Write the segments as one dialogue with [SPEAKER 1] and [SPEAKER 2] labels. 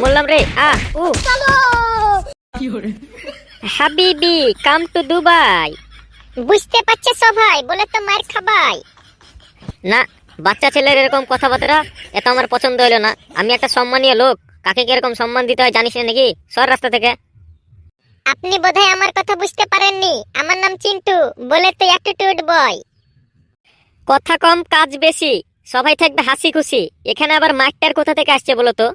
[SPEAKER 1] বললাম রে হাবিবি কাম টু দুবাই।
[SPEAKER 2] বুঝতে পারছে সবাই বলে তো মার খাবাই।
[SPEAKER 1] না, বাচ্চা ছেলের এরকম কথাবার্তা এত আমার পছন্দ হলো না। আমি একটা সম্মানীয় লোক, কাকে কিরকম সম্মান দিতে হয় জানিস না নাকি? সর রাস্তা থেকে।
[SPEAKER 2] আপনি বোধহয় আমার কথা বুঝতে পারেননি। আমার নাম চিন্টু, বলে তো অ্যাটিটিউড বয়।
[SPEAKER 1] কথা কম কাজ বেশি, সবাই থাকবে হাসি খুশি। এখানে আবার মাইকটার কোথা থেকে আসছে বলো তো?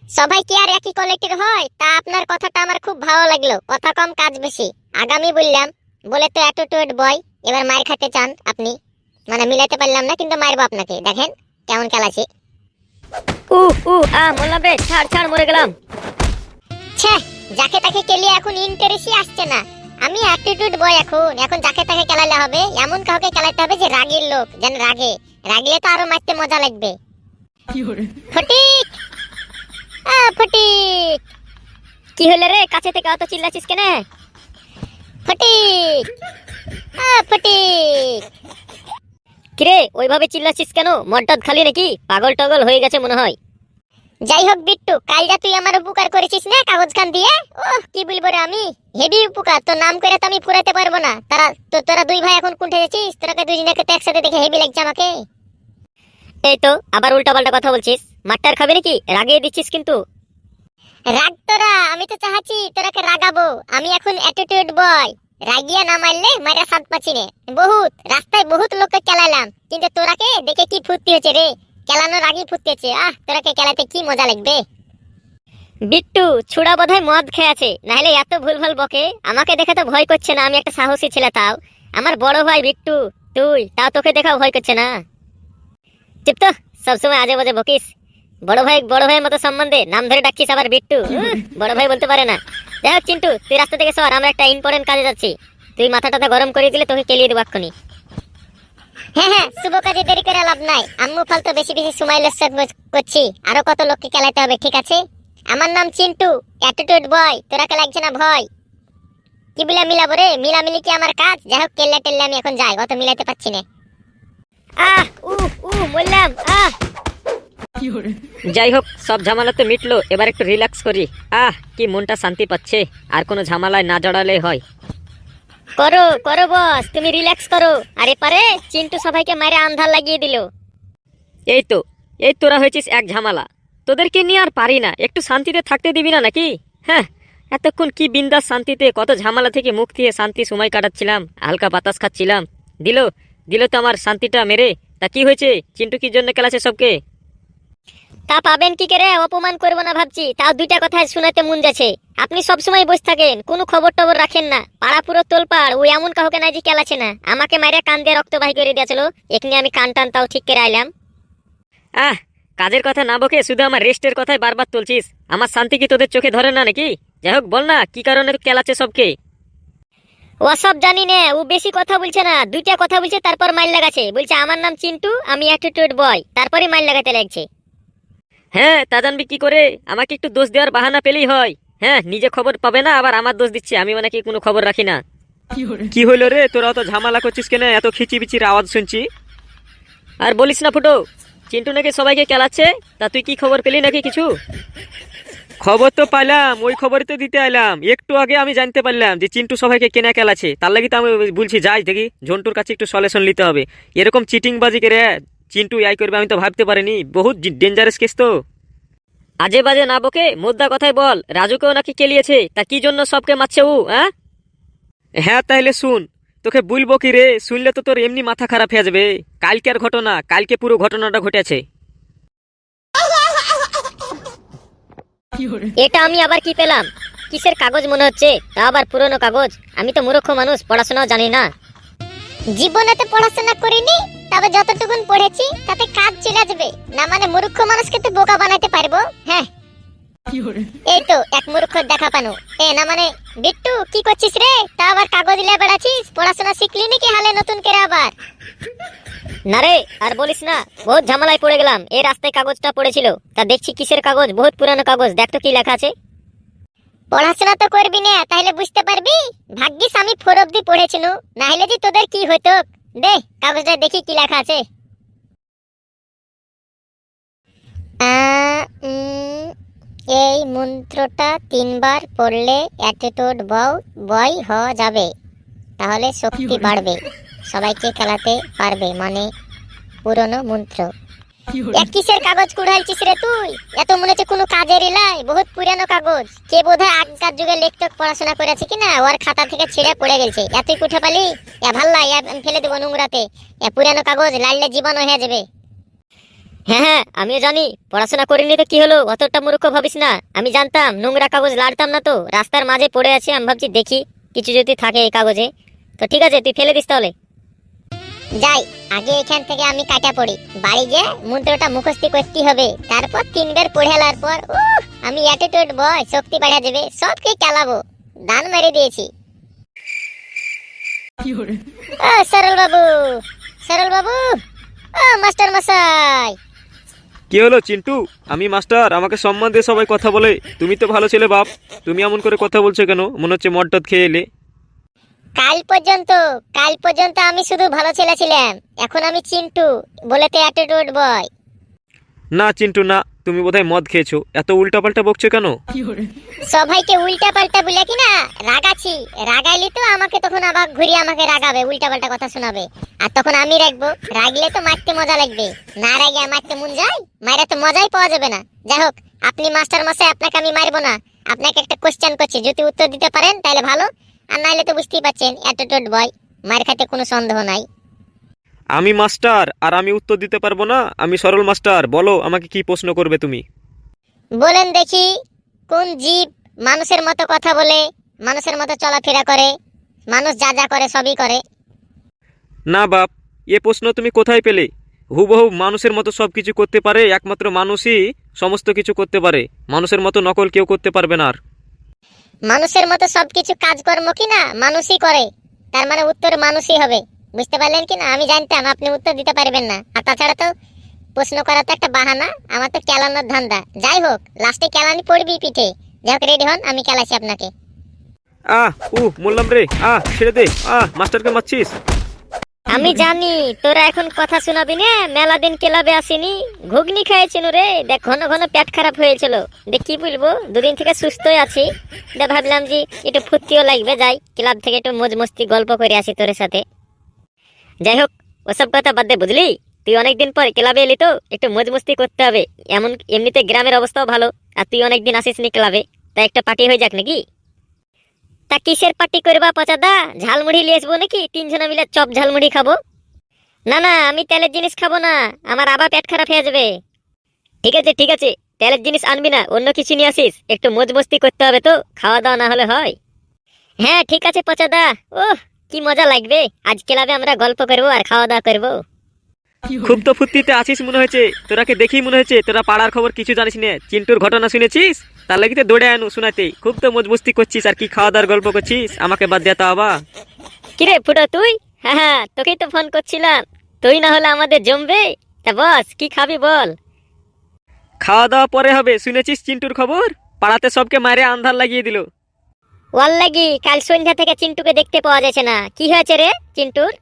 [SPEAKER 2] সবাই কি আর একই কোয়ালিটির হয়? তা আপনার কথাটা আমার খুব ভালো লাগলো, কথা কম কাজ বেশি। আগামী বললাম, বলে তো অ্যাটিটিউড বয়। এবার মার খেতে চান আপনি? মানে মিলাতে পারলাম না, কিন্তু মারবো আপনাকে। দেখেন কেমন খেলাছি।
[SPEAKER 1] মোল্লাম রে, ছাড় ছাড়, মরে গেলাম।
[SPEAKER 2] ছ্যা, যাকে তাকে কেলিয়ে এখন ইন্টারেস্টই আসছে না। আমি অ্যাটিটিউড বয়। এখন যাকে তাকে খেলালে হবে, এমন কাউকে খেলাতে হবে যে রাগের লোক, যেন রাগলে তো আরো মারতে মজা লাগবে। ফটিক, ফটিক।
[SPEAKER 1] কি হলো রে, কাছে থেকে অত চিল্লাছিস কেন?
[SPEAKER 2] ফটিক, ফটিক।
[SPEAKER 1] কিরে ওইভাবে চিল্লাছিস কেন? মদটাদ খালি নাকি? পাগল টগল হয়ে গেছে মনে হয়।
[SPEAKER 2] যাই হোক বিট্টু, কাল যা তুই আমার উপকার করেছিস না কাগজ খান দিয়ে, কি বলবো রে আমি। হেভি উপকার, তোর নাম করে তো আমি ফুরাতে পারবো না। তোরা দুই ভাই এখন কোনটা যাচ্ছিস? তোরাকে দুজনকে তো একসাথে দেখে হেভি লাগছে আমাকে।
[SPEAKER 1] এই তো আবার উল্টা পাল্টা কথা বলছিস। মারটার খাবি নাকি? রাগিয়ে দিচ্ছিস কিন্তু।
[SPEAKER 2] রাগ তোরা, আমি তো চাহাচ্ছি তোরাকে রাগাবো। আমি এখন অ্যাটিটিউড বয়, রাগিয়া না মারলে মারা সাত পাচ্ছি নে। রাস্তায় বহুত লোককে কেলালাম, কিন্তু তোরাকে দেখে কি ফুর্তি হচ্ছে রে। কেলানোর আগেই ফুর্তি হচ্ছে। তোরাকে কেলাতে কি মজা লাগবে।
[SPEAKER 1] বিট্টু ছুড়া বোধহয় মদ খেয়ে আছে, নাহলে এত ভুলভাল বকে। আমাকে দেখে তো ভয় করছে না, আমি একটা সাহসী ছেলে। তাও আমার বড় ভাই বিট্টু, তুই তাও তোকে দেখা ভয় করছে না? চুপ তো, সবসময় আজে বাজে বকিস। বড় ভাইয়ের মতো সম্মান দে, নাম ধরে ডাকছিস আবার বিট্টু। বড় ভাই বলতে পারে না। যাই হোক চিন্টু, তুই রাস্তা থেকে সর, আমরা একটা ইম্পর্টেন্ট কাজে যাচ্ছি। তুই মাথাটা গরম করে দিলে তোকে কেলিয়ে দেবো এক্ষুনি।
[SPEAKER 2] হ্যাঁ, শুভ কাজে দেরি করে লাভ নাই। আম্মু ফালতু বেশি বেশি সময় লস করছি। আরো কত লোককে খেলাতে হবে, ঠিক আছে? আমার নাম চিন্টু, অ্যাটিটিউড বয়। তোরাকে লাগছে না ভয়? কি বিলা মিলাবো রে? মিলামিলি কি আমার কাজ? যাই হোক, কেল্লা টেল্লা আমি এখন যাই, অত মিলাতে পারছি না।
[SPEAKER 1] বললাম যাই হোক, সব ঝামেলা তো মিটলো, এবার একটু রিল্যাক্স করি। কি মনটা শান্তি পাচ্ছে। আর কোনো ঝামেলায় না জড়ালেই হয়। করো করো বস, তুমি রিল্যাক্স করো। আরে পারে চিন্টু সবাইকে মারে আন্ধার লাগিয়ে দিল। এই তোরা হয়েছিস এক ঝামেলা। তোদেরকে নিয়ে আর পারি না, একটু শান্তিতে থাকতে দিবি না নাকি? হ্যাঁ, এতক্ষণ কি বিন্দাস শান্তিতে কত ঝামেলা থেকে মুক্তি হয়ে শান্তি সময় কাটাচ্ছিলাম, হালকা বাতাস খাচ্ছিলাম। দিল তো আমার শান্তিটা মেরে। তা কি হয়েছে? চিন্টু কি জন্য খেলাছে সবকে? তা পাবেন কি করে? অপমান করবো না ভাবছি, তাও দুইটা কথায় শোনাতে মন যাচ্ছে। আপনি সবসময় বসে থাকেন, কোনো খবর টবর রাখেন না। পাড়া পুরো তোলপাড়, ওই এমন কাউকে নাই যে কেলাছে না। আমাকে মাইরা কান দিয়ে রক্ত বাহি করে দিয়েছিল, এখানে আমি কান টান তাও ঠিক করে আইলাম। কাজের কথা না বকে শুধু আমার রেস্টের কথাই বারবার তুলছিস। আমার শান্তি কি তোদের চোখে ধরে না নাকি? যাই হোক বল না, কি কারণে কেলাচ্ছে সবকে? ওসব জানি না, ও বেশি কথা বলছে না, দুইটা কথা বলছে তারপর মাইল লাগাছে। বলছে আমার নাম চিন্টু, আমি অ্যাটিটিউড বয়, তারপরে মাইল লাগাতে লাগছে। হ্যাঁ, তা জানবি কি করে? আমাকে একটু দোষ দেওয়ার বাহানা পেলেই হয়। হ্যাঁ, নিজে খবর পাবে না, আবার আমার দোষ দিচ্ছে। আমি মানে কি কোনো খবর রাখি না?
[SPEAKER 3] কি হইলো রে, তোরা অত ঝামেলা করছিস কেন? এত খিচিবিচির আওয়াজ শুনছি।
[SPEAKER 1] আর বলিস না ফুটো, চিন্টু নাকি সবাইকে কেলাচ্ছে। তা তুই কি খবর পেলি নাকি কিছু?
[SPEAKER 3] খবর তো পাইলাম, ওই খবরই তো দিতে আইলাম। একটু আগে আমি জানতে পারলাম যে চিন্টু সবাইকে কেনা খেলাছে। তার লাগি তো আমি বলছি যাই দেখি, ঝন্টুর কাছে একটু সলিউশন নিতে হবে। এরকম চিটিং বাজি করে চিন্টু আই করবে আমি তো ভাবতে পারিনি। বহুত ডেঞ্জারাস কেস তো।
[SPEAKER 1] আজে বাজে না বকে মুদ্রা কথাই বল। রাজুকেও নাকি কেলিয়েছে, তা কি জন্য সবকে মারছে ও?
[SPEAKER 3] হ্যাঁ তাইলে শুন, তোকে বলবো কি রে? শুনলে তো তোর এমনি মাথা খারাপ হয়ে যাবে। কালকের ঘটনা, কালকে পুরো ঘটনাটা ঘটেছে।
[SPEAKER 1] এটা আমি আবার কি পেলাম? কিসের কাগজ মনে হচ্ছে? তা আবার পুরনো কাগজ। আমি তো মূর্খ মানুষ, পড়াশোনাও জানি না।
[SPEAKER 2] জীবনে তো পড়াশোনা করিনি, তবে যতটুকুন পড়েছি তাতে কাজ চলে যাবে না। মানে মূর্খ মানুষকে তো বোকা বানাতে পারবো। হ্যাঁ, এই তো এক মূর্খ দেখা পানো। না মানে বিট্টু, কি করছিস রে? তা আবার কাগজ লিয়ে বেড়াচ্ছিস? পড়াশোনা শিখলি নাকি হালে নতুন করে আবার?
[SPEAKER 1] না রে, আর বলিস না, বহুত ঝামেলায় পড়ে গেলাম। এই রাস্তায় কাগজটা পড়েছিল, তা দেখছি কিসের কাগজ, বহুত পুরানো কাগজ। দেখ তো কি লেখা আছে।
[SPEAKER 2] পড়াশোনা তো করবি না, তাহলে বুঝতে পারবি। ভাগ্যিস আমি 4 অবধি পড়েছিনু, না হলে যে তোদের কি হতো। দে কাগজটা দেখি কি লেখা আছে। এই মন্ত্রটা 3 বার পড়লে অ্যাটিটিউড বয় হওয়া যাবে, তাহলে শক্তি বাড়বে, সবাইকে খেলাতে পারবে, মানে পুরনো মন্ত্র। এক কিসের কাগজ কুড়াইছিস রে তুই? এত মনে হচ্ছে কোনো কাজেরই লাই, বহুত পুরানো কাগজ। কে বোধহয় আগকার যুগে লেখক পড়াশোনা করেছে কিনা, ওর খাতা থেকে ছিঁড়ে পড়ে গেছে। এতই কুঠে পালি, এ ভাল্লাই আমি ফেলে দেবো নোংরাতে। এ পুরানো কাগজ লাইলে জীবন হয়ে যাবে।
[SPEAKER 1] হ্যাঁ হ্যাঁ, আমিও জানি, পড়াশোনা করিনি তো কি হলো, অতটা মূর্খ ভাবিস না। আমি জানতাম, নোংরা কাগজ লাড়তাম না তো। রাস্তার মাঝে পড়ে আছে, আমি ভাবছি দেখি কিছু যদি থাকে এই কাগজে। তো ঠিক আছে, তুই ফেলে দিস তাহলে।
[SPEAKER 2] যাই, আগে এখান থেকে আমি কাটা পড়ি। বাড়ি গিয়ে মন্ত্রটা মুখস্থ করতে হবে, তারপর 3 বার পড়ালার পর আমি অ্যাটিটিউড বয়, শক্তি বাড়া যাবে, সবকে খেলাবো। দান মেরে দিয়েছি। ও সরল বাবু, সরল বাবু, ও মাস্টার মশাই।
[SPEAKER 3] কি হলো চিন্টু? আমি মাস্টার, আমাকে সম্মান দিয়ে সবাই কথা বলে। তুমি তো ভালো ছেলে বাপ, তুমি এমন করে কথা বলছো কেন? মনে হচ্ছে মদ টদ খেয়ে এলে।
[SPEAKER 2] কাল পর্যন্ত আমি শুধু ভালো ছেলে ছিলাম, এখন আমি চিন্টু, বলেতে অ্যাটিটিউড বয়।
[SPEAKER 3] না চিন্টু না, তুমি বোধহয় মদ খেয়েছো। এত উল্টাপাল্টা বকছো কেন?
[SPEAKER 2] সবাইকে উল্টা পাল্টা বলে কি না রাগাছি, রাগাইলি তো আমাকে তখন আবার ঘুরিয়ে আমাকে রাগাবে, উল্টা পাল্টা কথা শোনাবে, আর তখন আমি রাখবো। রাগলে তো মারতে মজা লাগবে, না রাগে মারতে মন যায়, মাইরা তো মজাই পাওয়া যাবে না। যাই হোক, আপনি মাস্টার মশাই, আপনাকে আমি মারবো না। আপনাকে একটা কোশ্চেন করছি, যদি উত্তর দিতে পারেন তাহলে ভালো, আর নাইলে তো বুঝতেই পারছেন অ্যাটিটিউড বয়, মার খাতে কোনো সন্দেহ নাই।
[SPEAKER 3] আমি মাস্টার আর আমি উত্তর দিতে পারবো না? আমি সরল মাস্টার, বলো আমাকে কি প্রশ্ন করবে তুমি?
[SPEAKER 2] বলেন দেখি, কোন জীব মানুষের মতো কথা বলে, মানুষের মতো চলাফেরা করে, মানুষ যা যা করে সবই করে?
[SPEAKER 3] না বাপ, এ প্রশ্ন তুমি কোথায় পেলে? হুবহু মানুষের মতো সব কিছু করতে পারে, একমাত্র মানুষই সমস্ত কিছু করতে পারে। মানুষের মতো নকল কেউ করতে পারবে না। আর
[SPEAKER 2] মানুষের মতো সবকিছু কাজকর্ম কি না মানুষই করে, তার মানে উত্তর মানুষই হবে। বুঝতে পারলেন কি না? আমি জানতাম আপনি উত্তর দিতে পারবেন না, আর তাছাড়া তো প্রশ্ন করা তো একটা বাহানা, আমার তো কেলানোর ধান্দা। যাই হোক, লাস্টে কেলানি পড়বি পিঠে। যাই হোক, রেডি হন, আমি কেলাছি আপনাকে।
[SPEAKER 3] বললাম রে, ছেড়ে দে। মাস্টারকে মারছিস?
[SPEAKER 1] আমি জানি তোরা এখন কথা শোনাবি না, মেলা দিন ক্লাবে আসিনি, ঘুগনি খাইছিল রে। দেখ, ঘন ঘন পেট খারাপ হয়েছিল, দেখ কি বলবো, দুদিন থেকে সুস্থই আছি। দেখ ভাবলাম যে একটু ফুর্তিও লাগবে, যাই ক্লাব থেকে একটু মজ মস্তি গল্প করে আসি তোর সাথে। যাই হোক, ওসব কথা বাদ দে, বুঝলি? তুই অনেকদিন পর ক্লাবে এলি তো একটু মজ মস্তি করতে হবে। এমনিতে গ্রামের অবস্থাও ভালো, আর তুই অনেকদিন আসিসনি ক্লাবে, তাই একটা পার্টি হয়ে যাক নাকি? তা কিসের পার্টি করবা পচাদা? ঝালমুড়ি নিয়ে আসবো নাকি? 3 জনে মিলে চপ ঝালমুড়ি খাবো। না না, আমি তেলের জিনিস খাবো না, আমার আবার পেট খারাপ হয়ে যাবে। ঠিক আছে ঠিক আছে, তেলের জিনিস আনবি না, অন্য কিছু নিয়ে আসিস। একটু মজ মস্তি করতে হবে তো, খাওয়া দাওয়া না হলে হয়? হ্যাঁ ঠিক আছে পচাদা। ওহ, কি মজা লাগবে, আজ ক্লাবে আমরা গল্প করবো আর খাওয়া দাওয়া করবো।
[SPEAKER 3] খুব তো ফুর্তিতে আছিস মনে হয়েছে, তোরাকে দেখেই মনে হয়েছে তোরা পাড়ার খবর কিছু জানিস না। চিন্টুর ঘটনা শুনেছিস, তার লাগি তো দৌড়ে আনু শোনাতে। খুব তো মজবস্তি করছিস, আর কি খাওয়া দাওয়ার গল্প করছিস, আমাকে বাদ দেতা হবা।
[SPEAKER 1] কিরে ফুটো তুই? হ্যাঁ হ্যাঁ, তোকেই তো ফোন করছিলাম, তুই না হলে আমাদের জমবে। তা বস, কি খাবি বল?
[SPEAKER 3] খাওয়া দাওয়া পরে হবে। শুনেছিস চিন্টুর খবর? পাড়াতে সবকে মারে আন্ধার লাগিয়ে দিল।
[SPEAKER 1] ওয়াল লাগি, কাল সন্ধ্যা থেকে চিন্টুকে দেখতে পাওয়া যাচ্ছে না। কি হয়েছে রে চিন্টুর?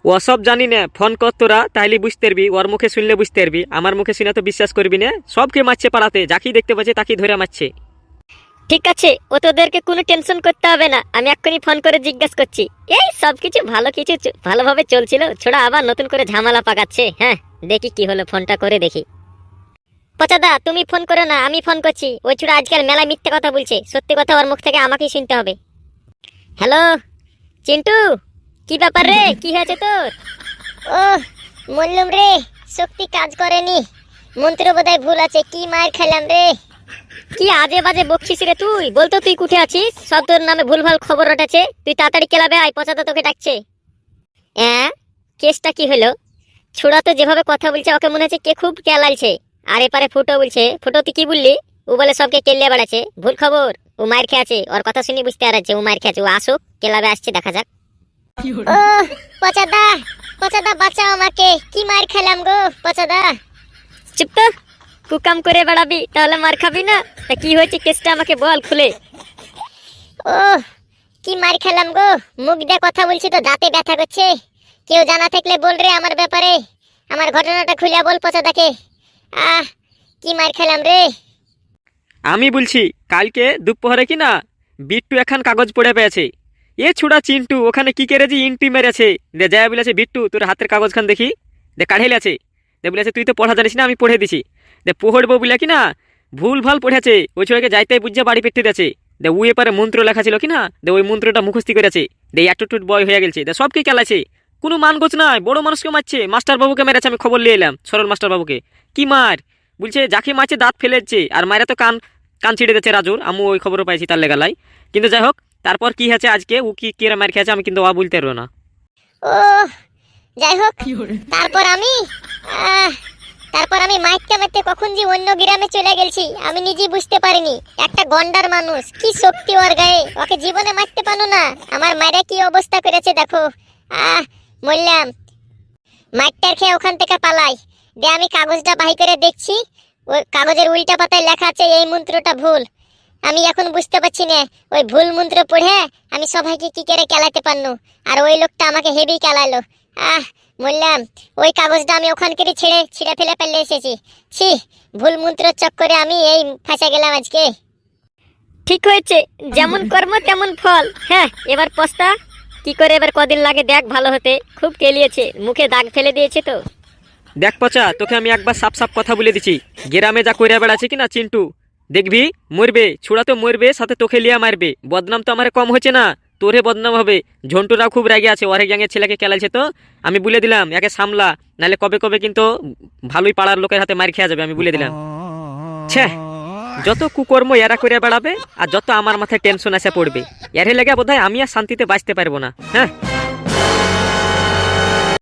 [SPEAKER 3] ওসব জানি না, ফোন কর তোরা, তাইলে বুঝতে পারবি। ওর মুখে শুনলে বুঝতে পারবি, আমার মুখে শুনে তো বিশ্বাস করবি না। সবকে মারছে পাড়াতে, যাকেই দেখতে পাচ্ছে তাকেই ধরে মারছে।
[SPEAKER 1] ঠিক আছে, ও তোদেরকে কোনো টেনশন করতে হবে না, আমি এক্ষুনি ফোন করে জিজ্ঞাসা করছি। এই সব কিছু ভালোভাবে চলছিল, ছোড়া আবার নতুন করে ঝামেলা পাকাচ্ছে। হ্যাঁ, দেখি কি হলো, ফোনটা করে দেখি। পচাদা, তুমি ফোন করো না, আমি ফোন করছি। ওই ছোড়া আজকাল মেলায় মিথ্যে কথা বলছে, সত্যি কথা ওর মুখ থেকে আমাকেই শুনতে হবে। হ্যালো চিন্টু, কি ব্যাপার রে, কি হয়েছে তোর?
[SPEAKER 2] ও মল্লুম রে, শক্তি কাজ করেনি, মন্ত্র বোধহয় ভুল আছে, কি মার খেলাম রে।
[SPEAKER 1] কি আজে বাজে বকছিস রে তুই? বলতো তুই কুঠে আছিস, সব তোর নামে ভুলভাল খবর রটাচ্ছে। তুই তাড়াতাড়ি ক্লাবে আয়, পচাদা তোকে ডাকছে। হ্যাঁ, কেসটা কি হলো? ছোড়া তো যেভাবে কথা বলছে, ওকে মনে হচ্ছে কে খুব কেলালছে। আর এপারে ফুটো বলছে, ফুটো তুই কি বললি? ও বলে সবকে কেলিয়ে বেড়াচ্ছে, ভুল খবর। ও মার খেয়েছে, ওর কথা শুনে বুঝতে পারছে ও মার খেয়েছে। ও আসুক, ক্লাবে আসছে, দেখা যাক।
[SPEAKER 2] ও পচাদা, পচাদা বাঁচাও আমাকে, কি মার খেলাম গো পচাদা।
[SPEAKER 1] চুপ তো, কুকাম করে বেড়াবি তাহলে মার খাবি না। তা কি হয়েছে কেসটা আমাকে বল খুলে।
[SPEAKER 2] ও কি মার খেলাম গো, মুখ দিয়ে কথা বলছি তো দাঁতে ব্যথা করছে। কেউ জানা থাকলে বল রে আমার ব্যাপারে, আমার ঘটনাটা খুলে বল পচাদাকে। কি মার খেলাম রে।
[SPEAKER 3] আমি বলছি কালকে দুপুরে কি না বিট্টু এখন কাগজ পড়ে পেয়েছে, এ ছুড়া চিন্টু ওখানে কি করেছে ইন্টি মেরেছে, দে যা বলেছে বিট্টু তোর হাতের কাগজ খান দেখি, দে কাঢ়েলে আছে, দে বলেছে তুই তো পড়া জানিস না আমি পড়ে দিছি, দে পড়বো বলে কি না ভুল ভাল পড়েছে, ওই ছোড়াকে যাইতে বুঝে বাড়ি পেটতে দিয়েছে, দে ওই এপারে মন্ত্র লেখা ছিল কি না, দে ওই মন্ত্রটা মুখস্থি করেছে, দে এতটুট বয় হয়ে গেছে, দে সব কি খেলাছে, কোনো মানগোছ নাই, বড় মানুষকে মারছে, মাস্টার বাবুকে মেরেছে, আমি খবর নিয়ে এলাম সরল মাস্টার বাবুকে, কি মার বলছে যাকে মারছে দাঁত ফেলেছে, আর মায়েরা তো কান কান ছিঁড়ে দিচ্ছে রাজুর, আমি ওই খবরও পাইছি তার লেগালাই, কিন্তু যাই হোক তারপর কি হয়েছে আজকে ও কি কি মার খেয়েছে আমি কিন্তু বলতে পারবো না।
[SPEAKER 2] ও যাই হোক, তারপর আমি আহ, তারপর আমি মাইকটা মারতে কখন যে অন্য গ্রামে চলে গেছি আমি নিজেই বুঝতে পারিনি। একটা গন্ডার মানুষ, কি শক্তি ওর গায়ে, ওকে জীবনে মারতে পারো না, আমার মায়েরা কি অবস্থা করেছে দেখো। বললাম মাইকটার খেয়ে ওখান থেকে পালাই, দে আমি কাগজটা বাহি করে দেখছি, ওই কাগজের উল্টা পাতায় লেখা আছে এই মন্ত্রটা ভুল। আমি এখন বুঝতে পারছি না ওই ভুল মন্ত্র পড়ে আমি সবাইকে কি করে কেলাতে পারনু, আর ওই লোকটা আমাকে হেভি কেলালো। বললাম ওই কাগজটা আমি ওখানকে ছিঁড়ে ফেলে ফেলে এসেছি, ছি ভুল মন্ত্র চক্করে আমি এই ফাঁসা গেলাম আজকে।
[SPEAKER 1] ঠিক হয়েছে, যেমন কর্ম তেমন ফল। হ্যাঁ এবার পস্তা, কি করে এবার কদিন লাগে দেখ ভালো হতে, খুব কেলিয়েছে, মুখে দাগ ফেলে দিয়েছে তো।
[SPEAKER 3] দেখ পচা তোকে আমি একবার সাপ সাপ কথা বলে দিছি, গ্রামে যা কইরা বেড়াচ্ছে কি না চিন্টু, দেখবি মরবে, ছুড়া তো মরবে, সাথে তোকে লিয়া মারবে, বদনাম তো আমার কম হচ্ছে না, তোরে বদনাম হবে। ঝন্টুরাও খুব রেগে আছে, ওরে গ্যাংয়ের ছেলেকে খেলাইছে, তো আমি বলে দিলাম একে সামলা, নাহলে কবে কবে কিন্তু ভালোই পাড়ার লোকের হাতে মার খেয়া যাবে, আমি বলে দিলাম। ছে যত কুকর্ম এরা করে বেড়াবে আর যত আমার মাথায় টেনশন এসে পড়বে, এর লেগে বোধহয় আমি আর শান্তিতে বাঁচতে পারবো না। হ্যাঁ